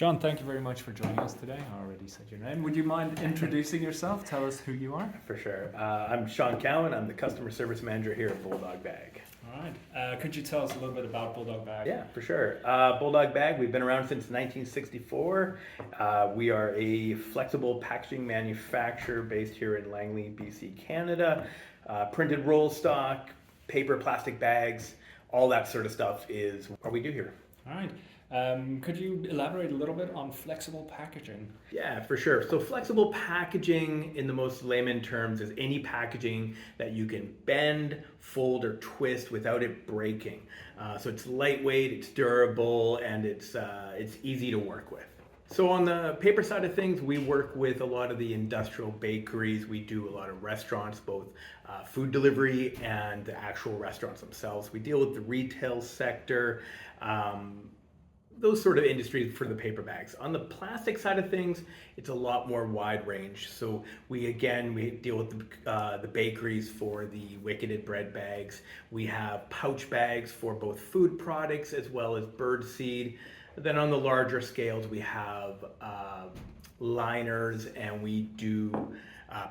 John, thank you very much for joining us today. I already said your name. Would you mind introducing yourself? Tell us who you are. For sure. I'm Shaun Cowan. I'm the customer service manager here at Bulldog Bag. All right. Could you tell us a little bit about Bulldog Bag? Yeah, for sure. Bulldog Bag, we've been around since 1964. We are a flexible packaging manufacturer based here in Langley, BC, Canada. Printed roll stock, paper, plastic bags, all that sort of stuff is what we do here. All right. Could you elaborate a little bit on flexible packaging? Yeah, for sure. So flexible packaging in the most layman terms is any packaging that you can bend, fold, or twist without it breaking. So it's lightweight, it's durable, and it's easy to work with. So on the paper side of things, we work with a lot of the industrial bakeries. We do a lot of restaurants, both food delivery and the actual restaurants themselves. We deal with the retail sector, those sort of industries for the paper bags. On the plastic side of things, it's a lot more wide range. So we deal with the bakeries for the wicketed bread bags. We have pouch bags for both food products as well as bird seed. Then on the larger scales, we have liners, and we do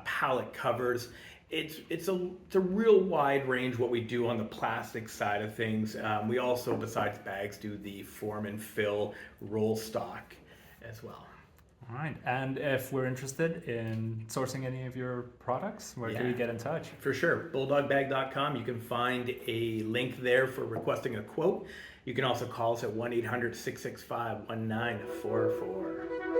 pallet covers. It's a real wide range what we do on the plastic side of things. We also, besides bags, do the form and fill roll stock as well. All right. And if we're interested in sourcing any of your products, where can we get in touch? For sure. BulldogBag.com. You can find a link there for requesting a quote. You can also call us at 1-800-665-1944.